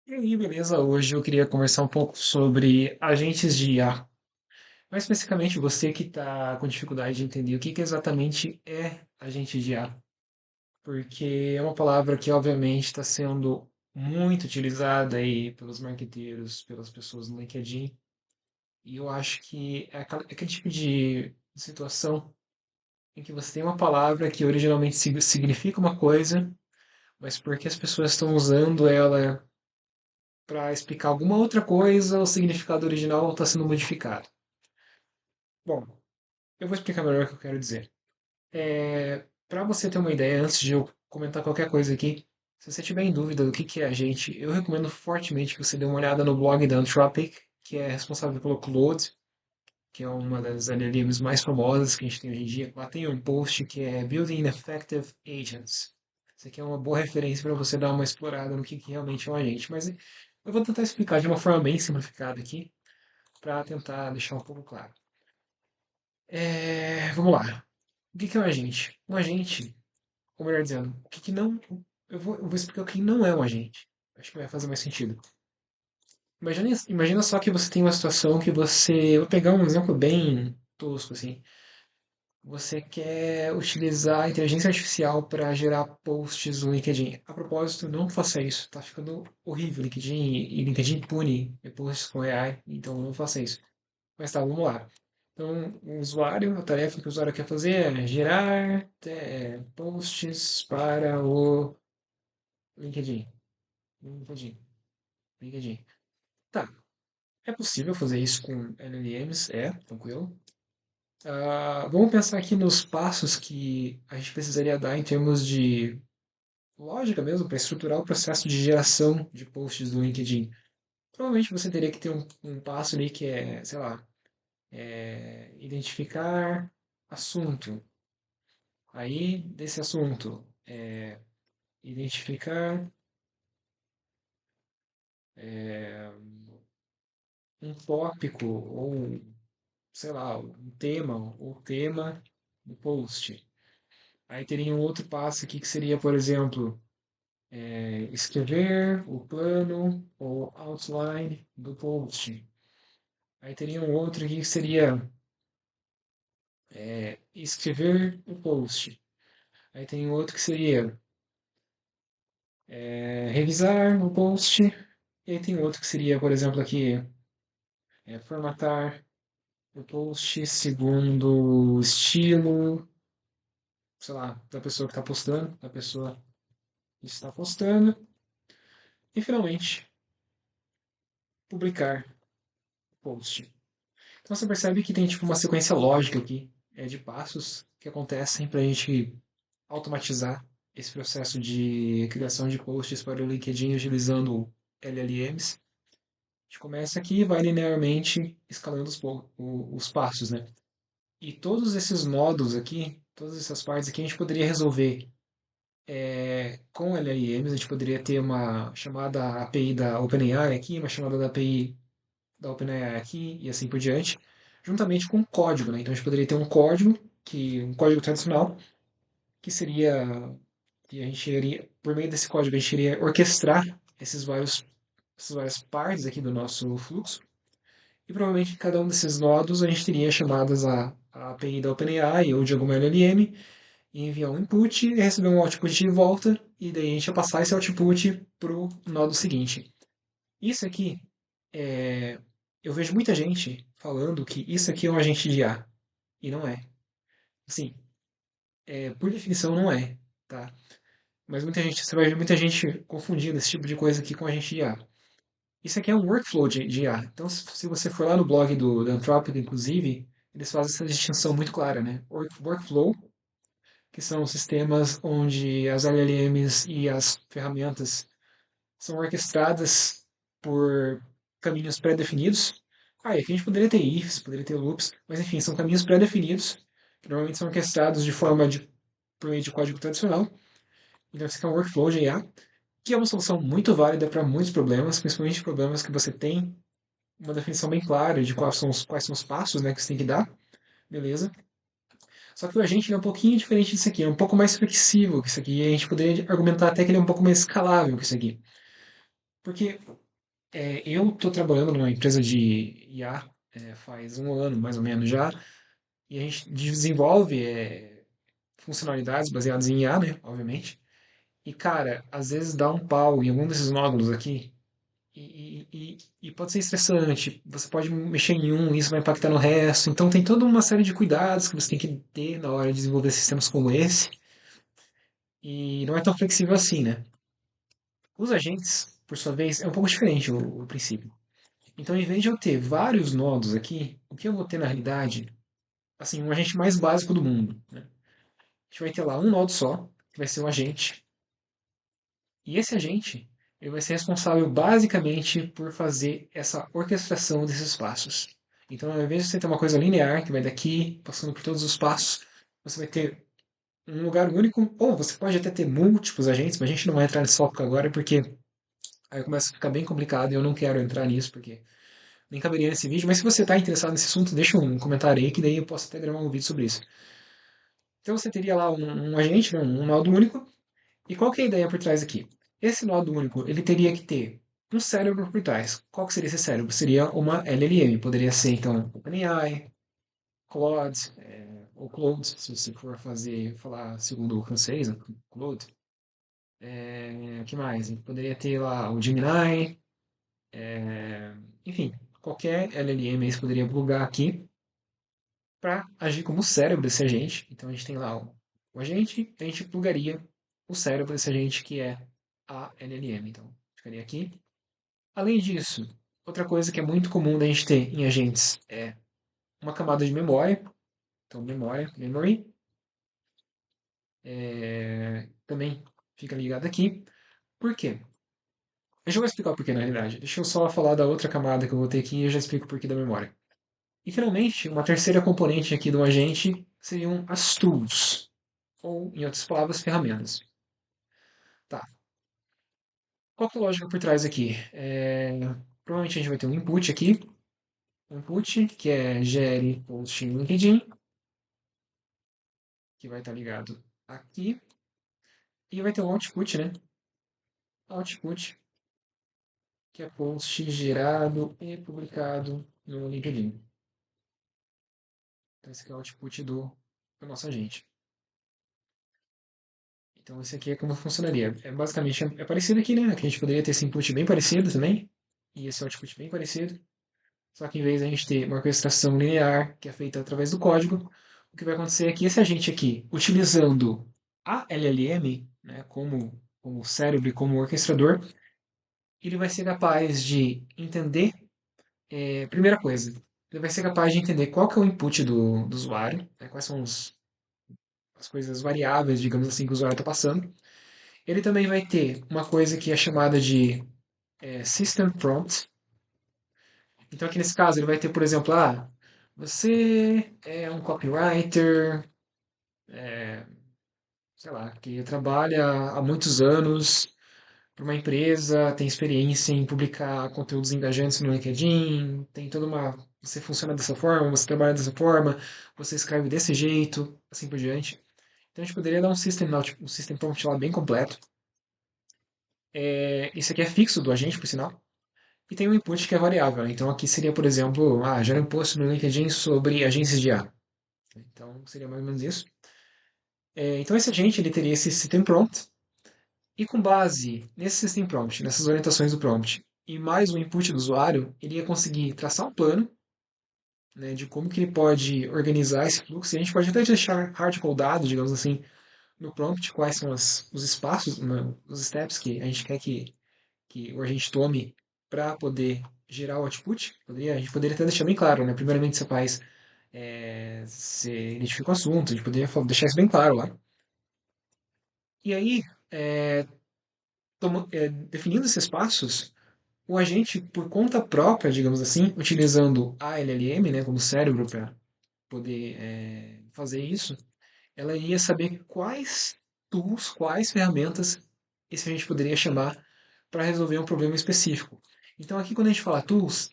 E aí, beleza? Hoje eu queria conversar um pouco sobre agentes de IA. Mais especificamente, você que está com dificuldade de entender o que exatamente é agente de IA. Porque é uma palavra que, obviamente, está sendo muito utilizada aí pelos marqueteiros, pelas pessoas no LinkedIn. E eu acho que é aquele tipo de situação em que você tem uma palavra que originalmente significa uma coisa, mas porque as pessoas estão usando ela para explicar alguma outra coisa, o significado original está sendo modificado. Bom, eu vou explicar melhor o que eu quero dizer. Para você ter uma ideia, antes de eu comentar qualquer coisa aqui, se você tiver em dúvida do que é agente, eu recomendo fortemente que você dê uma olhada no blog da Anthropic, que é responsável pelo Claude, que é uma das LLMs mais famosas que a gente tem hoje em dia. Lá tem um post que é Building Effective Agents. Isso aqui é uma boa referência para você dar uma explorada no que realmente é um agente. Mas eu vou tentar explicar de uma forma bem simplificada aqui, para tentar deixar um pouco claro. Vamos lá. O que é um agente? Um agente, ou melhor dizendo, o que não. Eu vou explicar o que não é um agente. Acho que vai fazer mais sentido. Imagina só que você tem uma situação que você. Vou pegar um exemplo bem tosco, assim. Você quer utilizar a inteligência artificial para gerar posts no LinkedIn. A propósito, não faça isso. Tá ficando horrível o LinkedIn e LinkedIn pune posts com AI, então não faça isso. Mas tá, vamos lá. Então, o usuário, a tarefa que o usuário quer fazer é gerar posts para o LinkedIn. LinkedIn. LinkedIn. Tá. É possível fazer isso com LLMs? É, tranquilo. Vamos pensar aqui nos passos que a gente precisaria dar em termos de lógica mesmo, para estruturar o processo de geração de posts do LinkedIn. Provavelmente você teria que ter um passo ali que é, sei lá, identificar assunto. Aí, desse assunto, identificar um tópico ou, sei lá, um tema ou tema do post. Aí teria um outro passo aqui que seria, por exemplo, escrever o plano ou outline do post. Aí teria um outro aqui que seria escrever o post. Aí tem outro que seria revisar o post. E aí tem outro que seria, por exemplo, aqui, formatar o post segundo o estilo, sei lá, da pessoa que está postando, da pessoa que está postando. E finalmente, publicar o post. Então você percebe que tem tipo uma sequência lógica aqui, de passos que acontecem para a gente automatizar esse processo de criação de posts para o LinkedIn utilizando LLMs. A gente começa aqui e vai linearmente escalando os passos, né? E todos esses nodos aqui, todas essas partes aqui, a gente poderia resolver com LLMs. A gente poderia ter uma chamada API da OpenAI aqui, uma chamada da API da OpenAI aqui e assim por diante, juntamente com o código, né? Então a gente poderia ter um código tradicional, que seria que a gente iria, por meio desse código, a gente iria orquestrar essas várias partes aqui do nosso fluxo. E provavelmente em cada um desses nodos a gente teria chamadas a API da OpenAI ou de alguma LLM e enviar um input e receber um output de volta, e daí a gente ia passar esse output para o nodo seguinte. Isso aqui, é, eu vejo muita gente falando que isso aqui é um agente de IA, e não é. Assim, por definição não é, tá? Mas você vai ver muita gente confundindo esse tipo de coisa aqui com agente de IA. Isso aqui é um workflow de IA. Então, se você for lá no blog da Anthropic, inclusive, eles fazem essa distinção muito clara, né? Workflow, que são sistemas onde as LLMs e as ferramentas são orquestradas por caminhos pré-definidos. E aqui a gente poderia ter ifs, poderia ter loops, mas enfim, são caminhos pré-definidos, que normalmente são orquestrados por meio de código tradicional. Então, isso aqui é um workflow de IA, que é uma solução muito válida para muitos problemas, principalmente problemas que você tem uma definição bem clara de quais são os passos, né, que você tem que dar, beleza? Só que o agente é um pouquinho diferente disso aqui, é um pouco mais flexível que isso aqui, e a gente poderia argumentar até que ele é um pouco mais escalável que isso aqui. Porque eu estou trabalhando numa empresa de IA faz um ano, mais ou menos já, e a gente desenvolve funcionalidades baseadas em IA, né, obviamente. E, cara, às vezes dá um pau em algum desses nódulos aqui, e pode ser estressante. Você pode mexer em um, e isso vai impactar no resto. Então tem toda uma série de cuidados que você tem que ter na hora de desenvolver sistemas como esse. E não é tão flexível assim, né? Os agentes, por sua vez, é um pouco diferente o princípio. Então, em vez de eu ter vários nodos aqui, o que eu vou ter na realidade, assim, um agente mais básico do mundo, né? A gente vai ter lá um nodo só, que vai ser um agente. E esse agente, ele vai ser responsável basicamente por fazer essa orquestração desses passos. Então, ao invés de você ter uma coisa linear, que vai daqui, passando por todos os passos, você vai ter um lugar único, ou você pode até ter múltiplos agentes, mas a gente não vai entrar nesse tópico agora, porque aí começa a ficar bem complicado e eu não quero entrar nisso, porque nem caberia nesse vídeo. Mas se você está interessado nesse assunto, deixa um comentário aí, que daí eu posso até gravar um vídeo sobre isso. Então você teria lá um agente, né, um nodo único. E qual que é a ideia por trás aqui? Esse nodo único, ele teria que ter um cérebro por trás. Qual que seria esse cérebro? Seria uma LLM. Poderia ser, então, OpenAI, Claude, ou Claude, se você for falar segundo o francês, né? Claude. O que mais? Poderia ter lá o Gemini, enfim, qualquer LLM aí você poderia plugar aqui para agir como o cérebro desse agente. Então a gente tem lá o agente, a gente plugaria o cérebro desse agente que é a LLM. Então ficaria aqui. Além disso, outra coisa que é muito comum da gente ter em agentes é uma camada de memória. Então memória, memory, também fica ligado aqui. Por quê? Eu já vou explicar o porquê na realidade. Deixa eu só falar da outra camada que eu vou ter aqui e eu já explico o porquê da memória. E finalmente, uma terceira componente aqui do agente seriam as tools, ou em outras palavras, ferramentas. Tá. Qual que é a lógica por trás aqui? Provavelmente a gente vai ter um input aqui, um input que é gere post em LinkedIn, que vai estar ligado aqui, e vai ter um output, né? Output, que é post gerado e publicado no LinkedIn. Então esse aqui é o output do nosso agente. Então esse aqui é como funcionaria. Basicamente é parecido aqui, né? Aqui a gente poderia ter esse input bem parecido também, e esse output bem parecido. Só que em vez de a gente ter uma orquestração linear, que é feita através do código, o que vai acontecer é que esse agente aqui, utilizando a LLM, né, como cérebro e como orquestrador, ele vai ser capaz de entender, primeira coisa, ele vai ser capaz de entender qual que é o input do usuário, né, quais são as coisas variáveis, digamos assim, que o usuário está passando. Ele também vai ter uma coisa que é chamada de System Prompt. Então, aqui nesse caso, ele vai ter, por exemplo, você é um copywriter, sei lá, que trabalha há muitos anos para uma empresa, tem experiência em publicar conteúdos engajantes no LinkedIn, tem toda uma. Você funciona dessa forma, você trabalha dessa forma, você escreve desse jeito, assim por diante. Então a gente poderia dar um system prompt lá bem completo. Esse aqui é fixo do agente, por sinal. E tem um input que é variável, né? Então aqui seria, por exemplo, gera um post no LinkedIn sobre agências de IA. Então seria mais ou menos isso. Então esse agente ele teria esse system prompt e com base nesse system prompt, nessas orientações do prompt e mais o input do usuário, ele ia conseguir traçar um plano, né, de como que ele pode organizar esse fluxo. E a gente pode até deixar hard-codado, digamos assim, no prompt quais são os espaços, né, os steps que a gente quer que o agente tome para poder gerar o output. A gente poderia até deixar bem claro, né? Primeiramente você faz, você identifica o assunto, a gente poderia deixar isso bem claro lá. E aí, definindo esses passos, o agente, por conta própria, digamos assim, utilizando a LLM, né, como cérebro para poder fazer isso, ela iria saber quais tools, quais ferramentas esse agente poderia chamar para resolver um problema específico. Então aqui quando a gente fala tools,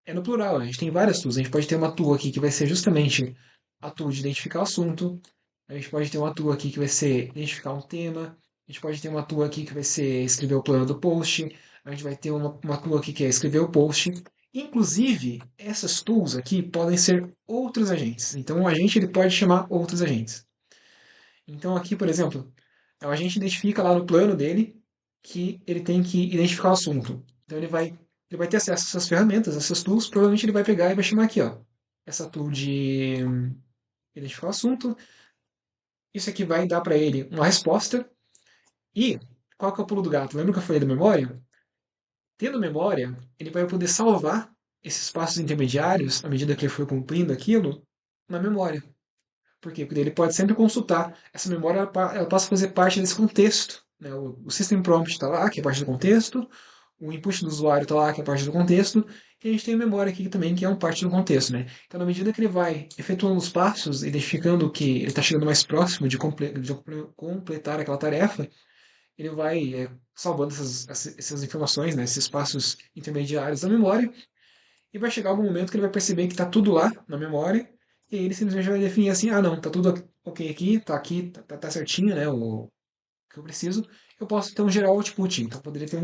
é no plural, a gente tem várias tools. A gente pode ter uma tool aqui que vai ser justamente a tool de identificar o assunto, a gente pode ter uma tool aqui que vai ser identificar um tema, a gente pode ter uma tool aqui que vai ser escrever o plano do post, A gente vai ter uma tool aqui que é escrever o post. Inclusive, essas tools aqui podem ser outros agentes. Então, o agente ele pode chamar outros agentes. Então, aqui, por exemplo, o agente identifica lá no plano dele que ele tem que identificar o assunto. Então, ele vai ter acesso a essas ferramentas, essas tools. Provavelmente ele vai pegar e vai chamar aqui, ó, essa tool de identificar o assunto. Isso aqui vai dar para ele uma resposta. E qual que é o pulo do gato? Lembra que eu falei da memória? Tendo memória, ele vai poder salvar esses passos intermediários, à medida que ele for cumprindo aquilo, na memória. Por quê? Porque ele pode sempre consultar. Essa memória ela passa a fazer parte desse contexto. Né? O System Prompt está lá, que é parte do contexto. O input do usuário está lá, que é parte do contexto. E a gente tem a memória aqui também, que é uma parte do contexto. Né? Então, na medida que ele vai efetuando os passos, identificando que ele está chegando mais próximo de completar aquela tarefa, ele vai salvando essas informações, né, esses passos intermediários da memória, e vai chegar algum momento que ele vai perceber que está tudo lá na memória, e aí ele simplesmente vai definir assim, ah não, está tudo ok aqui, tá certinho, né, o que eu preciso, eu posso então gerar o output, então poderia ter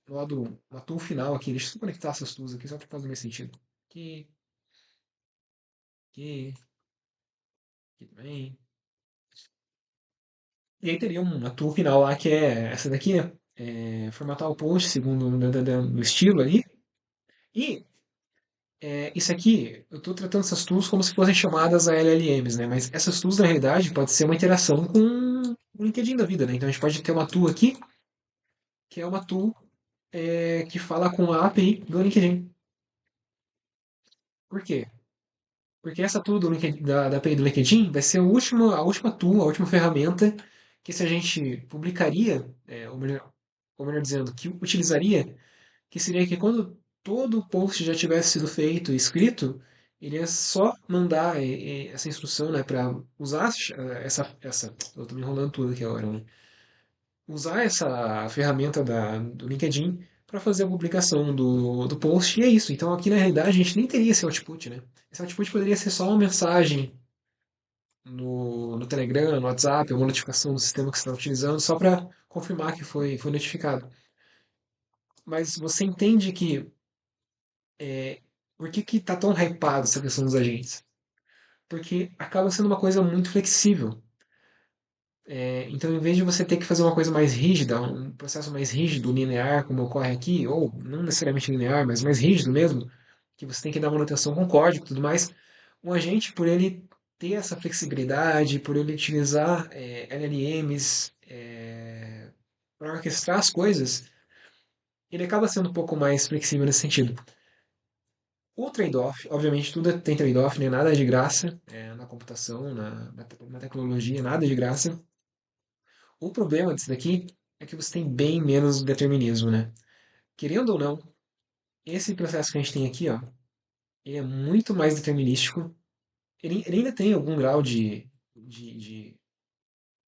lado, uma tool final aqui, deixa eu conectar essas tools aqui só para fazer mais sentido. Aqui, aqui, aqui também. E aí teria uma tool final lá que é essa daqui, né? Formatar o post segundo o estilo ali. E isso aqui, eu estou tratando essas tools como se fossem chamadas a LLMs, né? Mas essas tools, na realidade, pode ser uma interação com o LinkedIn da vida, né? Então a gente pode ter uma tool aqui, que é uma tool que fala com a API do LinkedIn. Por quê? Porque essa tool da API do LinkedIn vai ser a última tool, a última ferramenta que se a gente publicaria, ou melhor dizendo, que utilizaria, que seria que quando todo o post já tivesse sido feito e escrito, ele ia só mandar essa instrução, né, para usar eu estou me enrolando tudo aqui agora, né? Usar essa ferramenta do LinkedIn para fazer a publicação do post, e é isso. Então aqui na realidade a gente nem teria esse output, né? Esse output poderia ser só uma mensagem no Telegram, no WhatsApp, uma notificação do sistema que você está utilizando, só para confirmar que foi notificado. Mas você entende que por que que tá tão hypado essa questão dos agentes? Porque acaba sendo uma coisa muito flexível. Então, em vez de você ter que fazer uma coisa mais rígida, um processo mais rígido, linear, como ocorre aqui, ou não necessariamente linear, mas mais rígido mesmo, que você tem que dar manutenção com código e tudo mais, o agente, por ele ter essa flexibilidade, por ele utilizar LLMs para orquestrar as coisas, ele acaba sendo um pouco mais flexível nesse sentido. O trade-off, obviamente, tudo tem trade-off, né? Nada é de graça na computação, na tecnologia, nada é de graça. O problema disso daqui é que você tem bem menos determinismo, né? Querendo ou não, esse processo que a gente tem aqui, ó, ele é muito mais determinístico. Ele ainda tem algum grau de, de,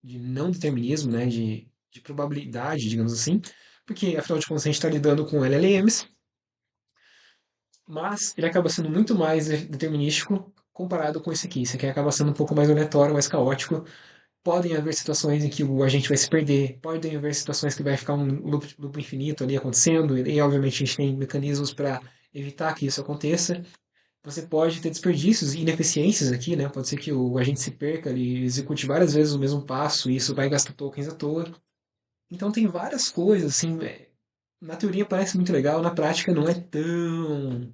de não determinismo, né? De probabilidade, digamos assim, porque afinal de contas a gente está lidando com LLMs, mas ele acaba sendo muito mais determinístico comparado com esse aqui. Esse aqui acaba sendo um pouco mais aleatório, mais caótico. Podem haver situações em que o agente vai se perder, podem haver situações que vai ficar um loop infinito ali acontecendo, e obviamente a gente tem mecanismos para evitar que isso aconteça. Você pode ter desperdícios e ineficiências aqui, né? Pode ser que o agente se perca, ele execute várias vezes o mesmo passo, e isso vai gastar tokens à toa. Então tem várias coisas, assim, na teoria parece muito legal, na prática não é tão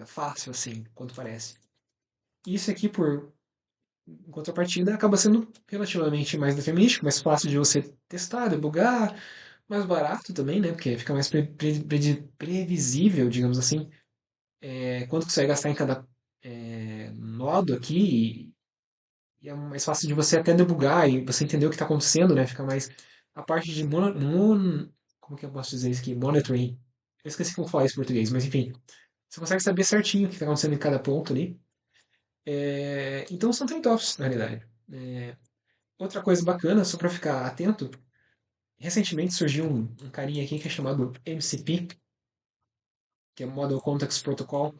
fácil assim quanto parece. Isso aqui, em contrapartida, acaba sendo relativamente mais determinístico, mais fácil de você testar, debugar, mais barato também, né? Porque fica mais previsível, digamos assim, quanto que você vai gastar em cada nodo aqui, e é mais fácil de você até debugar e você entender o que está acontecendo, né? Fica mais a parte de como que eu posso dizer isso aqui? Monitoring. Eu esqueci como falar isso em português, mas enfim, você consegue saber certinho o que está acontecendo em cada ponto ali. Então são trade-offs, na realidade. Outra coisa bacana, só para ficar atento, recentemente surgiu um carinha aqui que é chamado MCP, que é Model Context Protocol,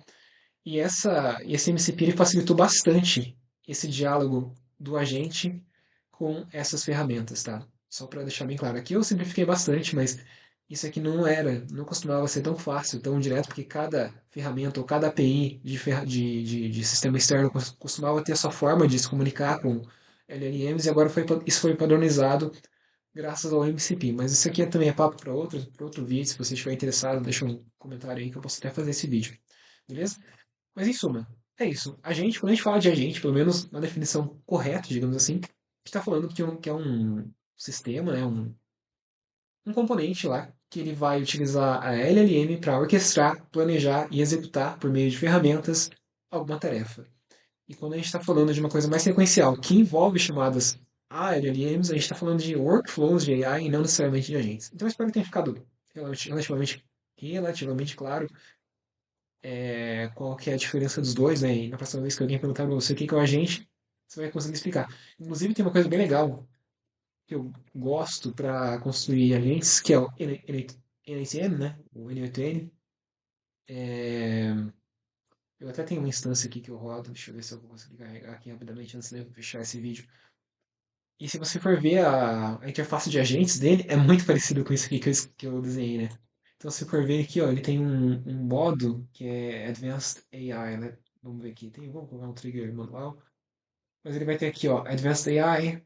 e esse MCP ele facilitou bastante esse diálogo do agente com essas ferramentas, tá? Só para deixar bem claro, aqui eu simplifiquei bastante, mas Isso aqui não costumava ser tão fácil, tão direto, porque cada ferramenta ou cada API de sistema externo costumava ter a sua forma de se comunicar com LLMs e agora isso foi padronizado graças ao MCP. Mas isso aqui também é papo para outro vídeo. Se você estiver interessado, deixa um comentário aí que eu posso até fazer esse vídeo. Beleza? Mas em suma, é isso. Quando a gente fala de agente, pelo menos na definição correta, digamos assim, a gente está falando que é um sistema, né, um componente lá que ele vai utilizar a LLM para orquestrar, planejar e executar por meio de ferramentas alguma tarefa. E quando a gente está falando de uma coisa mais sequencial, que envolve chamadas a LLMs, a gente está falando de workflows de AI e não necessariamente de agentes. Então eu espero que tenha ficado relativamente claro qual que é a diferença dos dois, né? E na próxima vez que alguém perguntar para você o que é um agente, você vai conseguir explicar. Inclusive tem uma coisa bem legal que eu gosto para construir agentes, que é o NATM, né? O N8N. Eu até tenho uma instância aqui que eu rodo, deixa eu ver se eu vou conseguir carregar aqui rapidamente antes de eu fechar esse vídeo. E se você for ver a interface de agentes dele, é muito parecido com isso aqui que eu desenhei, né? Então, se for ver aqui, ó, ele tem um modo que é Advanced AI, né? Vamos ver aqui. Vamos colocar um trigger manual. Mas ele vai ter aqui, ó, Advanced AI,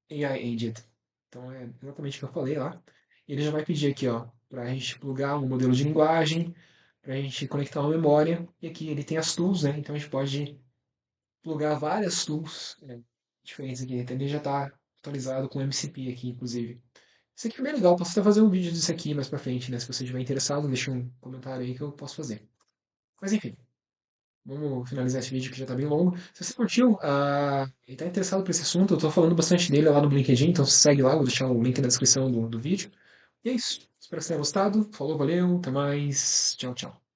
AI Agent. Então, é exatamente o que eu falei lá. Ele já vai pedir aqui, ó, para a gente plugar um modelo de linguagem, para a gente conectar uma memória. E aqui ele tem as tools, né? Então, a gente pode plugar várias tools diferentes aqui. Então ele já está atualizado com MCP aqui, inclusive. Isso aqui é bem legal. Posso até fazer um vídeo disso aqui mais pra frente, né? Se você estiver interessado, deixa um comentário aí que eu posso fazer. Mas enfim, vamos finalizar esse vídeo que já está bem longo. Se você curtiu e está interessado por esse assunto, eu estou falando bastante dele lá no LinkedIn, então segue lá, vou deixar o link na descrição do vídeo. E é isso. Espero que você tenha gostado. Falou, valeu, até mais. Tchau, tchau.